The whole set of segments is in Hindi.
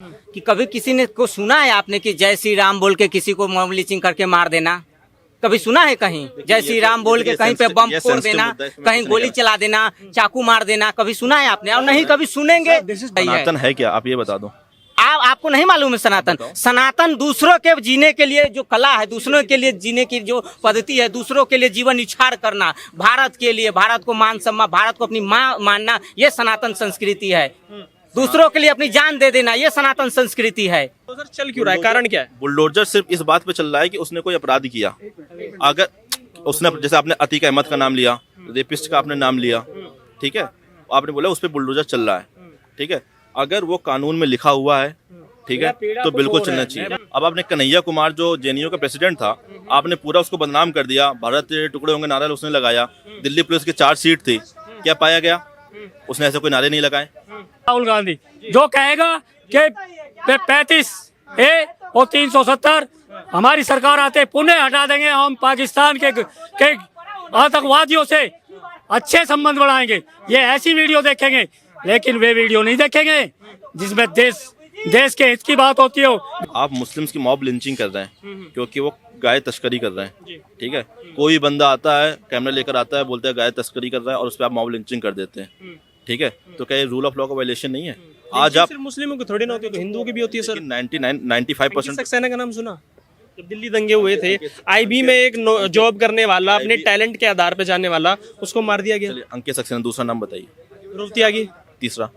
कि कभी किसी ने को सुना है आपने कि जय श्री राम बोल के किसी को मॉब लिंचिंग करके मार देना? कभी सुना है कहीं जय श्री राम बोल के कहीं पे बम फोड़ देना, कहीं गोली चला देना, चाकू मार देना? कभी सुना है आपने? और नहीं कभी सुनेंगे। सनातन है क्या, आप ये बता दो। आपको नहीं मालूम है सनातन? सनातन दूसरों के जीने के लिए जो कला है, दूसरों के लिए जीने की जो पद्धति है, दूसरों के लिए जीवन निछाड़ करना, भारत के लिए, भारत को मान सम्मान, भारत को अपनी माँ मानना, ये सनातन संस्कृति है। दूसरों के लिए अपनी जान दे देना, ये सनातन संस्कृति है। तो सर चल क्यों रहा है, कारण क्या है? बुलडोजर सिर्फ इस बात पे चल रहा है कि उसने कोई अपराध किया। अगर उसने, जैसे आपने अतीक अहमद का नाम लिया, रेपिस्ट का आपने नाम लिया, ठीक है, आपने बोला उस पर बुलडोजर चल रहा है, ठीक है, अगर वो कानून में लिखा हुआ है, ठीक है, तो बिल्कुल चलना चाहिए। अब आपने कन्हैया कुमार जो जेएनयू का प्रेसिडेंट था, आपने पूरा उसको बदनाम कर दिया, भारत तेरे टुकड़े होंगे नारा उसने लगाया, दिल्ली पुलिस की चार्जशीट थी, क्या पाया गया? उसने ऐसे कोई नारे नहीं लगाए। राहुल गांधी जो कहेगा कि 35A और 370 हमारी सरकार आते पुनः हटा देंगे, हम पाकिस्तान के आतंकवादियों से अच्छे संबंध बढ़ाएंगे, ये ऐसी वीडियो देखेंगे, लेकिन वे वीडियो नहीं देखेंगे जिसमें देश के हित की बात होती हो। आप मुस्लिम्स की मॉब लिंचिंग कर रहे हैं क्योंकि वो गाय तस्करी कर रहे हैं, ठीक है, कोई बंदा आता है, कैमरा लेकर आता है, बोलता है गाय तस्करी कर रहा है और उस पर आप मॉब लिंचिंग कर देते हैं, ठीक है, तो क्या ये रूल ऑफ लॉ का वायलेशन नहीं है? आज आप सिर्फ मुस्लिमों की थोड़ी ना होती है, हिंदुओं की भी होती है सर। 95% सक्सेना का नाम सुना? जब दिल्ली दंगे हुए थे, आईबी में एक जॉब करने वाला, अपने टैलेंट के आधार पर जाने वाला, उसको मार दिया गया। अंकित सक्सेना, दूसरा नाम बताइए। रूप त्यागी तीसरा।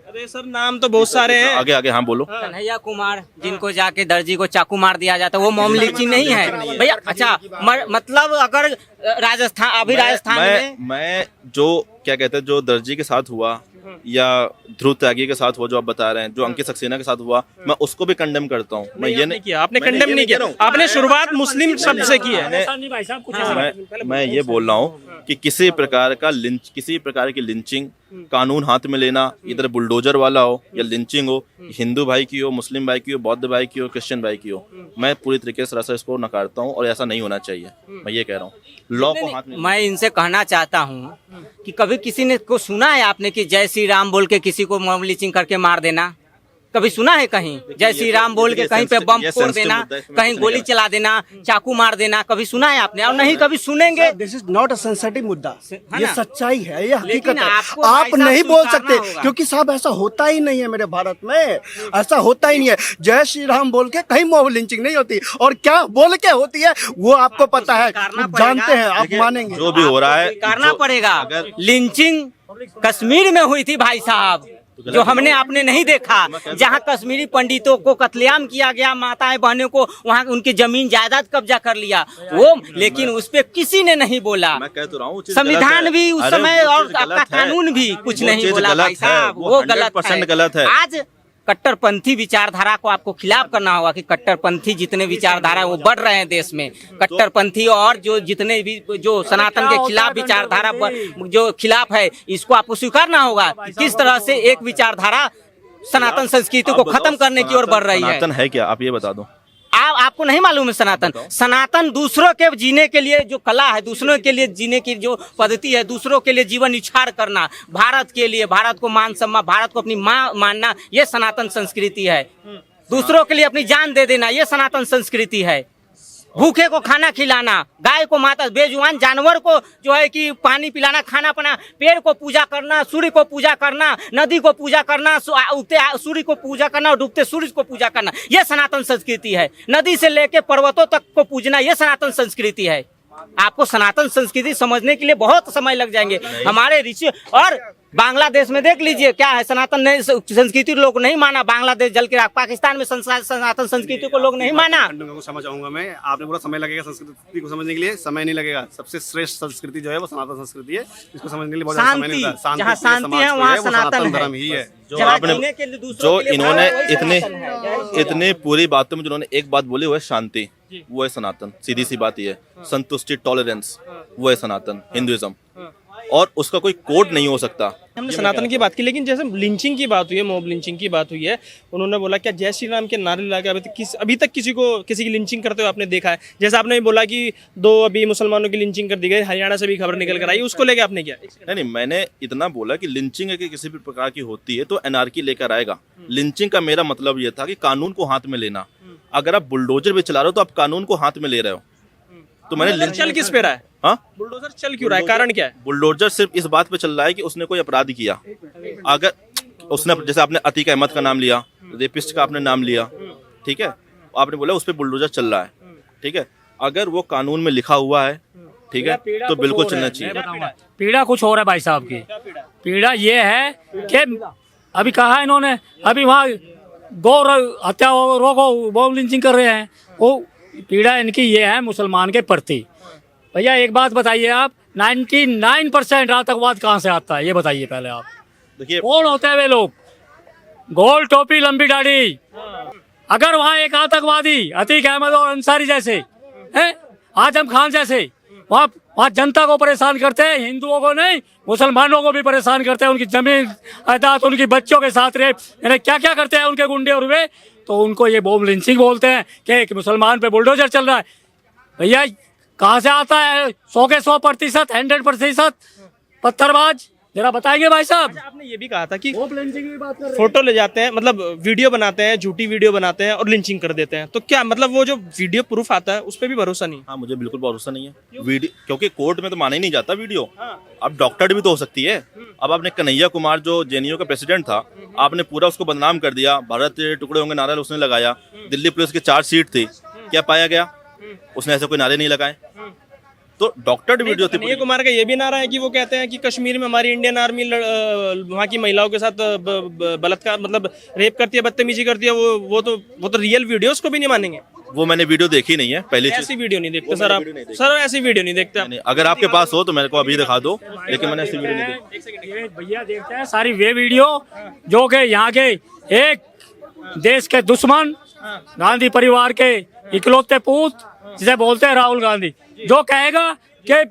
अरे सर नाम तो बहुत सारे हैं। आगे आगे, हाँ बोलो। कन्हैया कुमार जिनको जाके दर्जी को चाकू मार दिया जाता है, वो मॉब लिंचिंग नहीं है भैया? अच्छा, मतलब अगर राजस्थान, अभी राजस्थान में मैं जो क्या कहते हैं, जो दर्जी के साथ हुआ या ध्रुव त्यागी के साथ हुआ, जो आप बता रहे हैं, जो अंकित सक्सेना के साथ हुआ, मैं उसको भी कंडेम करता हूँ। मैं ये नहीं किया, आपने कंडेम नहीं किया, आपने शुरुआत मुस्लिम शब्द से की है। मैं ये बोल रहा हूँ कि किसी प्रकार की लिंचिंग, कानून हाथ में लेना, इधर बुलडोजर वाला हो या लिंचिंग हो, हिंदू भाई की हो, मुस्लिम भाई की हो, बौद्ध भाई की हो, क्रिश्चियन भाई की हो, मैं पूरी तरीके से सरासर इसको नकारता हूँ और ऐसा नहीं होना चाहिए। मैं ये कह रहा हूँ, लॉ को हाथ में। मैं इनसे कहना चाहता हूँ कि कभी किसी ने को सुना है आपने कि जय श्री राम बोल के किसी को मॉब लिंचिंग करके मार देना? कभी सुना है कहीं जय श्री राम बोल के कहीं पे बम फोड़ देना, कहीं गोली चला देना, चाकू मार देना? कभी सुना है आपने? और नहीं कभी सुनेंगे। This is not a sensitive मुद्दा, ये सच्चाई है, ये हकीकत है। आपको आप नहीं बोल सकते होगा। क्योंकि साहब ऐसा होता ही नहीं है मेरे भारत में, ऐसा होता ही नहीं है। जय श्री राम बोल के कहीं मॉब लिंचिंग नहीं होती, और क्या बोल के होती है वो आपको पता है, जानते हैं, आप मानेंगे। जो भी हो रहा है करना पड़ेगा। लिंचिंग कश्मीर में हुई थी भाई साहब, जो हमने आपने नहीं देखा, जहां कश्मीरी पंडितों को कत्लेआम किया गया, माताएं बहनों को वहां उनकी जमीन जायदाद कब्जा कर लिया वो, लेकिन उस पे किसी ने नहीं बोला। मैं कह तो रहा हूँ, संविधान भी उस समय और आपका कानून भी कुछ नहीं बोला भाई साहब, वो गलत है। आज कट्टरपंथी विचारधारा को आपको खिलाफ करना होगा कि कट्टरपंथी जितने विचारधारा वो बढ़ रहे हैं देश में, कट्टरपंथी और जो जितने भी जो सनातन के खिलाफ विचारधारा जो खिलाफ है, इसको आपको स्वीकारना होगा कि किस तरह से एक विचारधारा सनातन संस्कृति को खत्म करने की ओर बढ़ रही है। सनातन है क्या, आप ये बता दो। आपको नहीं मालूम है सनातन? सनातन दूसरों के जीने के लिए जो कला है, दूसरों के लिए जीने की जो पद्धति है, दूसरों के लिए जीवन निछाड़ करना, भारत के लिए, भारत को मान सम्मान, भारत को अपनी माँ मानना, ये सनातन संस्कृति है। दूसरों के लिए अपनी जान दे देना, ये सनातन संस्कृति है। भूखे को खाना खिलाना, गाय को माता, बेजुबान जानवर को जो है कि पानी पिलाना, खाना पीना, पेड़ को पूजा करना, सूर्य को पूजा करना, नदी को पूजा करना, उगते सूर्य को पूजा करना और डूबते सूर्य को पूजा करना, ये सनातन संस्कृति है। नदी से लेके पर्वतों तक को पूजना, ये सनातन संस्कृति है। आपको सनातन संस्कृति समझने के लिए बहुत समय लग जाएंगे। हमारे ऋषि और बांग्लादेश में देख लीजिए क्या है, सनातन संस्कृति लोग नहीं माना, बांग्लादेश जल के राख, पाकिस्तान में सनातन संस्कृति को लोग नहीं माना। को समझ आऊंगा मैं, आपने पूरा समय लगेगा संस्कृति को समझने के लिए, समय नहीं लगेगा। सबसे श्रेष्ठ संस्कृति जो है वो सनातन संस्कृति है, इसको समझने के लिए बहुत ज्यादा समय नहीं लगता। जहाँ शांति है वहाँ सनातन धर्म ही है। जो इन्होंने इतनी पूरी बातों में जिन्होंने एक बात बोली वो है शांति, वो है सनातन। सीधी सी बात ये है, संतुष्टि, टॉलरेंस, वो है सनातन हिंदुइज्म। और उसका कोई कोड नहीं हो सकता। हमने सनातन की बात की, लेकिन जैसे लिंचिंग की बात हुई है, मॉब लिंचिंग की बात हुई है, उन्होंने बोला क्या जय श्री राम के नारे लगा के अभी तक किसी की लिंचिंग करते हुए आपने देखा है? जैसे आपने भी बोला कि 2 अभी मुसलमानों की लिंचिंग कर दी गई, हरियाणा से भी खबर निकल कर आई, उसको लेके आपने क्या? नहीं, मैंने इतना बोला कि लिंचिंग अगर किसी भी प्रकार की होती है तो एनआरकी लेकर आएगा। लिंचिंग का मेरा मतलब ये था कि कानून को हाथ में लेना। अगर आप बुलडोजर भी चला रहे हो तो आप कानून को हाथ में ले रहे हो। तो मैंने चल किस पे रहा है? हाँ, बुलडोजर चल क्यों रहा है? कारण क्या है? बुलडोजर सिर्फ इस बात पे चल रहा है कि उसने कोई अपराध किया। अगर उसने, जैसे आपने अतीक अहमद का नाम लिया, रेपिस्ट का आपने नाम लिया, ठीक है, आपने बोला उस पर बुलडोजर चल रहा है, ठीक है, अगर वो कानून में लिखा हुआ है, ठीक है, तो बिल्कुल चलना चाहिए। पीड़ा कुछ और है भाई साहब की। पीड़ा ये है कि अभी कहा है इन्होंने, अभी वहाँ गौ हत्या रोको, गौ लिंचिंग कर रहे हैं, वो पीड़ा इनकी ये है मुसलमान के प्रति। भैया एक बात बताइए आप, 99% आतंकवाद कहाँ से आता है ये बताइए पहले आप। देखिए, कौन होते हैं वे लोग? गोल टोपी लंबी दाढ़ी। अगर वहाँ एक आतंकवादी अतीक अहमद और अंसारी जैसे हैं, आजम खान जैसे वहाँ जनता को परेशान करते हैं, हिंदुओं को नहीं मुसलमानों को भी परेशान करते हैं, उनकी जमीन जायदाद, उनकी बच्चों के साथ रेप, यानी क्या क्या करते हैं उनके गुंडे और वे, तो उनको ये बॉम्ब लिंचिंग बोलते हैं कि एक मुसलमान पे बुलडोजर चल रहा है। भैया कहाँ से आता है 100 के 100%, 100% पत्थरबाज? जरा बताएंगे भाई साहब। आपने ये भी कहा था कि फोटो ले जाते हैं, मतलब वीडियो बनाते हैं, झूठी वीडियो बनाते हैं और लिंचिंग कर देते हैं, तो क्या मतलब वो जो वीडियो प्रूफ आता है उस पर भी भरोसा नहीं? हाँ, मुझे बिल्कुल भरोसा नहीं है वीडियो, क्योंकि कोर्ट में तो माना ही नहीं जाता वीडियो। अब डॉक्टर भी तो हो सकती है। अब आपने कन्हैया कुमार जो जेएनयू का प्रेसिडेंट था, आपने पूरा उसको बदनाम कर दिया, भारत तेरे टुकड़े होंगे नारा उसने लगाया, दिल्ली पुलिस की चार्जशीट थी, क्या पाया गया? उसने ऐसे कोई नारे नहीं लगाए। तो डॉक्टर वीडियो थी। कन्हैया कुमार का ये भी नारा है कि वो कहते हैं कि कश्मीर में हमारी इंडियन आर्मी वहाँ की महिलाओं के साथ बलात्कार, मतलब रेप करती है, बदतमीजी करती है। वो तो रियल वीडियो, उसको भी नहीं मानेंगे। वो मैंने वीडियो देखी नहीं है, पहले ऐसी वीडियो नहीं देखते सर आप? सर ऐसी वीडियो नहीं देखते आप? अगर आपके पास हो तो मेरे को अभी दिखा दो, लेकिन मैंने ऐसी वीडियो नहीं देखी। भैया देखते हैं सारी वे वीडियो जो कि यहाँ के एक देश के दुश्मन, गांधी परिवार के इकलौते पूत, जिसे बोलते हैं राहुल गांधी, जो कहेगा कि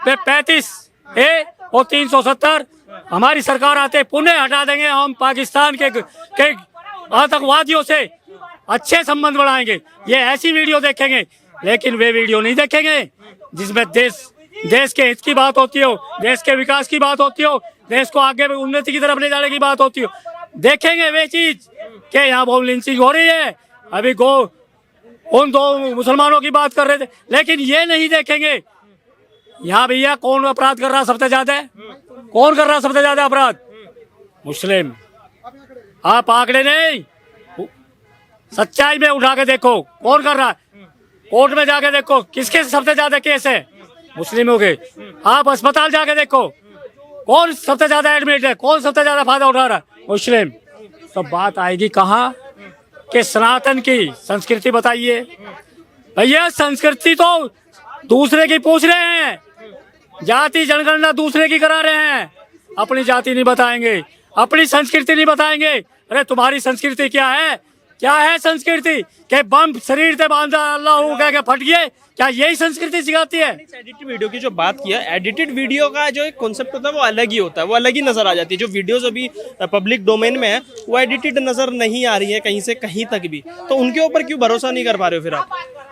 35A और 370 हमारी सरकार आते पुनः हटा देंगे, हम पाकिस्तान के आतंकवादियों से अच्छे संबंध बढ़ाएंगे, ये ऐसी वीडियो देखेंगे। लेकिन वे वीडियो नहीं देखेंगे जिसमें देश के हित की बात होती हो, देश के विकास की बात होती हो, देश को आगे उन्नति की तरफ ले जाने की बात होती हो। देखेंगे वे चीज कि यहाँ बॉम्ब लिंचिंग हो रही है, अभी उन 2 मुसलमानों की बात कर रहे थे, लेकिन ये नहीं देखेंगे यहाँ भैया कौन अपराध कर रहा सबसे ज्यादा? कौन कर रहा सबसे ज्यादा अपराध? मुस्लिम। आप आंकड़े नहीं, सच्चाई में उठा के देखो कौन कर रहा है। कोर्ट में जाके देखो किसके सबसे ज्यादा केस है, मुस्लिमों के। आप अस्पताल जाके देखो कौन सबसे ज्यादा एडमिट है, कौन सबसे ज्यादा फायदा उठा रहा है, मुस्लिम। तो बात आएगी कहाँ कि सनातन की संस्कृति बताइए। भैया संस्कृति तो दूसरे की पूछ रहे हैं, जाति जनगणना दूसरे की करा रहे हैं, अपनी जाति नहीं बताएंगे, अपनी संस्कृति नहीं बताएंगे। अरे तुम्हारी संस्कृति क्या है? क्या है संस्कृति? के बम शरीर से बांधा अल्लाह कह के फट गए, क्या यही संस्कृति सिखाती है? एडिटेड वीडियो की जो बात किया, एडिटेड वीडियो का जो एक कॉन्सेप्ट होता है वो अलग ही होता है, वो अलग ही नजर आ जाती है। जो वीडियोस अभी पब्लिक डोमेन में है वो एडिटेड नजर नहीं आ रही है कहीं से कहीं तक भी, तो उनके ऊपर क्यों भरोसा नहीं कर पा रहे हो फिर आप?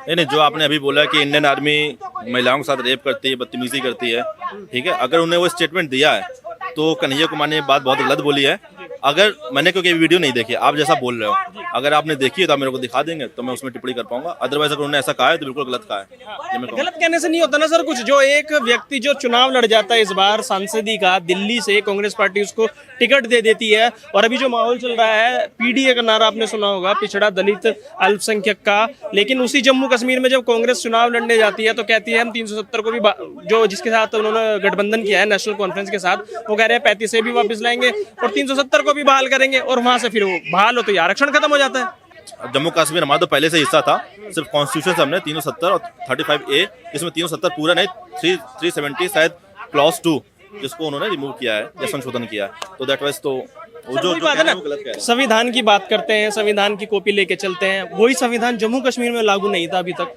नहीं, जो आपने अभी बोला कि इंडियन आर्मी महिलाओं के साथ रेप करती है, बदतमीजी करती है, ठीक है, अगर उन्हें वो स्टेटमेंट दिया है तो कन्हैया कुमार ने बात बहुत गलत बोली है। अगर मैंने क्योंकि वीडियो नहीं देखी, आप जैसा बोल रहे हो, अगर आपने देखी है तो आप मेरे को दिखा देंगे तो मैं उसमें टिप्पणी कर पाऊंगा। अदरवाइज अगर उन्होंने ऐसा कहा है तो बिल्कुल गलत कहा है। गलत कहने से नहीं होता ना सर कुछ। जो एक व्यक्ति जो चुनाव लड़ जाता है इस बार सांसदी का, दिल्ली से कांग्रेस पार्टी उसको टिकट दे देती है, और अभी जो माहौल चल रहा है पीडीए का नारा आपने सुना होगा, पिछड़ा दलित अल्पसंख्यक का, लेकिन उसी जम्मू कश्मीर में जब कांग्रेस चुनाव लड़ने जाती है तो कहती है हम 370 को भी, जो जिसके साथ उन्होंने गठबंधन किया है नेशनल कॉन्फ्रेंस के साथ, वो कह रहे हैं 35A भी वापस लाएंगे और 370 को भी बहाल करेंगे, और वहां से फिर वो बहाल हो तो आरक्षण खत्म हो जाता है। जम्मू कश्मीर हमारा तो पहले से हिस्सा था, सिर्फ कॉन्स्टिट्यूशन से हमने 370 और 35A, इसमें 370 पूरा नहीं, 370 शायद क्लॉज 2 जिसको उन्होंने रिमूव किया है या संशोधन किया है, तो दैट वाइज तो जो बात है ना, संविधान की बात करते हैं, संविधान की कॉपी लेके चलते हैं, वही संविधान जम्मू कश्मीर में लागू नहीं था अभी तक।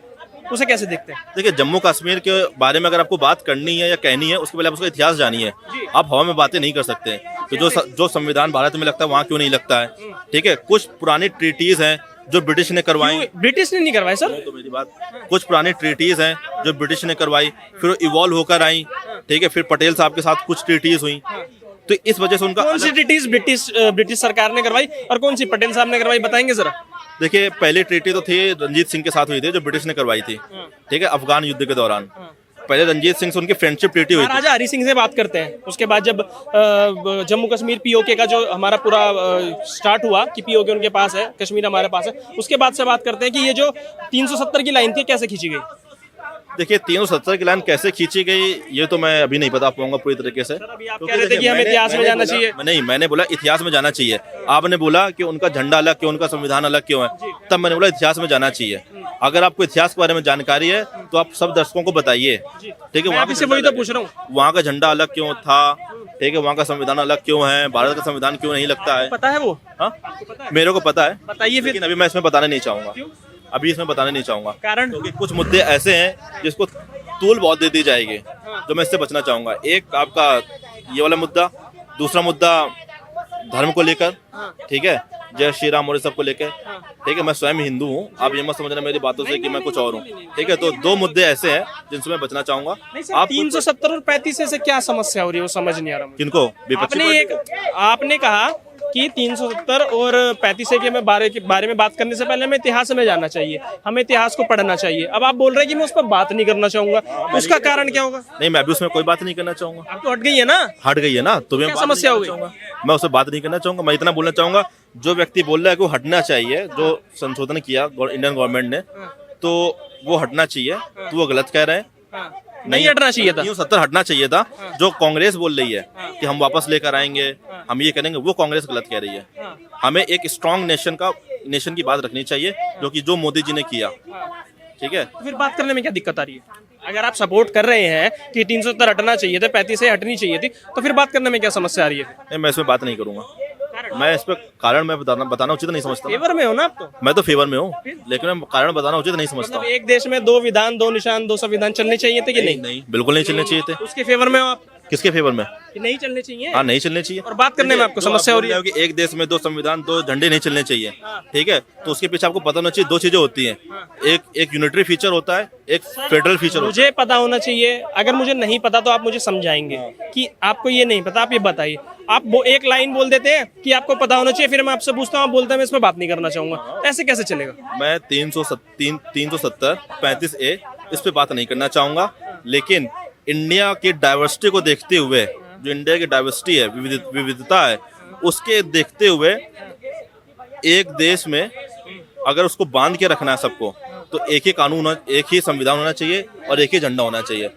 उसे कैसे देखते हैं? देखिए, जम्मू कश्मीर के बारे में अगर आपको बात करनी है या कहनी है, उसके पहले आप उसका इतिहास जानिए। आप हवा में बातें नहीं कर सकते। तो जो संविधान भारत में लगता है वहाँ क्यों नहीं लगता है, ठीक है। कुछ पुरानी ट्रीटीज हैं जो ब्रिटिश ने करवाई। ब्रिटिश ने नहीं करवाए सर? तो मेरी बात, कुछ पुरानी ट्रीटीज हैं जो ब्रिटिश ने करवाई, फिर इवॉल्व होकर आई, ठीक है। फिर पटेल साहब के साथ कुछ ट्रीटीज हुई, तो इस वजह से उनका कौन सी ट्रीटीज ब्रिटिश सरकार ने करवाई और कौन सी पटेल साहब ने करवाई, बताएंगे जरा? देखिए, पहली ट्रीटी तो थी रंजीत सिंह के साथ हुई थी, जो ब्रिटिश ने करवाई थी, ठीक है, अफगान युद्ध के दौरान। पहले रंजीत सिंह से उनकी फ्रेंडशिप ट्रीटी हुई थी। राजा हरि सिंह से बात करते हैं। उसके बाद जब जम्मू कश्मीर पीओके का जो हमारा पूरा स्टार्ट हुआ कि पीओके उनके पास है, कश्मीर हमारे पास है, उसके बाद से बात करते हैं कि ये जो 370 की लाइन थी कैसे खींची गई? देखिए, 370 की लाइन कैसे खींची गई ये तो मैं अभी नहीं बता पाऊंगा पूरी तरीके से। अभी आप कह रहे थे कि हमें इतिहास में जाना चाहिए। नहीं, मैंने बोला इतिहास में जाना चाहिए। आपने बोला कि उनका झंडा अलग क्यों, उनका संविधान अलग क्यों है, तब मैंने बोला इतिहास में जाना चाहिए। अगर आपको इतिहास के बारे में जानकारी है तो आप सब दर्शकों को बताइए, ठीक है। वहाँ से वही तो पूछ रहा हूँ, वहाँ का झंडा अलग क्यों था, ठीक है, वहाँ का संविधान अलग क्यों है, भारत का संविधान क्यों नहीं लगता है, पता है वो? हाँ, मेरे को पता है। बताइए फिर। लेकिन अभी मैं इसमें बताना नहीं चाहूंगा, अभी इसमें बताना नहीं चाहूंगा। कारण? क्योंकि कुछ मुद्दे ऐसे हैं जिसको तूल बहुत दे दी जाएगी, जो मैं इससे बचना चाहूंगा। एक आपका ये वाला मुद्दा, दूसरा मुद्दा धर्म को लेकर, ठीक है, जय श्री राम और सब को लेकर, ठीक है। मैं स्वयं हिंदू हूँ, आप ये मत समझना मेरी बातों से कि मैं कुछ और हूँ, ठीक है। तो दो मुद्दे ऐसे हैं जिनसे मैं बचना चाहूंगा। आप 370 और 35 से क्या समस्या हो रही है वो समझ नहीं आ रहा मुझे। किनको? विपक्षी आपने कहा कि 370 और 35 के बारे में बात करने से पहले हमें इतिहास में जाना चाहिए, हमें इतिहास को पढ़ना चाहिए। अब आप बोल रहे हैं कि मैं उस पर बात नहीं करना चाहूंगा, उसका कारण क्या होगा? नहीं, मैं भी उसमें कोई बात नहीं करना चाहूंगा। आप तो हट गई है ना? हट गई है ना, तो मैं क्या समस्या हो गई? मैं उससे बात नहीं करना चाहूंगा। मैं इतना बोलना चाहूंगा, जो व्यक्ति बोल रहा है कि वो हटना चाहिए, जो संशोधन किया इंडियन गवर्नमेंट ने, तो वो हटना चाहिए, तो वो गलत कह रहे हैं। नहीं हटना चाहिए था। 370 हटना चाहिए था। जो कांग्रेस बोल रही है कि हम वापस लेकर आएंगे, हम ये करेंगे, वो कांग्रेस गलत कह रही है। हमें एक स्ट्रांग नेशन की बात रखनी चाहिए, जो कि जो मोदी जी ने किया, ठीक है। तो फिर बात करने में क्या दिक्कत आ रही है? अगर आप सपोर्ट कर रहे हैं कि 370 हटना चाहिए था, 35 से हटनी चाहिए थी, तो फिर बात करने में क्या समस्या आ रही है? नहीं, मैं इसमें बात नहीं करूंगा। मैं इस पर कारण मैं बताना उचित नहीं समझता। फेवर में हो ना आप तो? मैं तो फेवर में हूँ, लेकिन मैं कारण बताना उचित नहीं समझता। मतलब एक देश में 2 विधान, 2 निशान, 2 संविधान चलने चाहिए थे कि नहीं? नहीं, बिल्कुल नहीं चलने चाहिए थे। उसके फेवर में हो आप? किसके फेवर में? कि नहीं चलने चाहिए? हाँ, नहीं चलने चाहिए। और बात करने में आपको समस्या हो रही है कि एक देश में 2 संविधान, 2 झंडे नहीं चलने चाहिए, ठीक है। तो उसके पीछे आपको पता होना चाहिए 2 चीजें होती हैं, एक यूनिटरी फीचर होता है, एक फेडरल फीचर होता है। मुझे पता होना चाहिए। अगर मुझे नहीं पता तो आप मुझे समझाएंगे कि आपको ये नहीं पता, आप ये बताइए। आप वो एक लाइन बोल देते हैं कि आपको पता होना चाहिए, फिर मैं आपसे पूछता हूँ, आप बोलते हैं मैं इस पर बात नहीं करना चाहूंगा। ऐसे कैसे चलेगा? मैं 370 35A इस पे बात नहीं करना चाहूंगा, लेकिन इंडिया की डाइवर्सिटी को देखते हुए, जो इंडिया की डाइवर्सिटी है, विविधता है, उसके देखते हुए एक देश में अगर उसको बांध के रखना है सबको, तो एक ही कानून, एक ही संविधान होना चाहिए और एक ही झंडा होना चाहिए।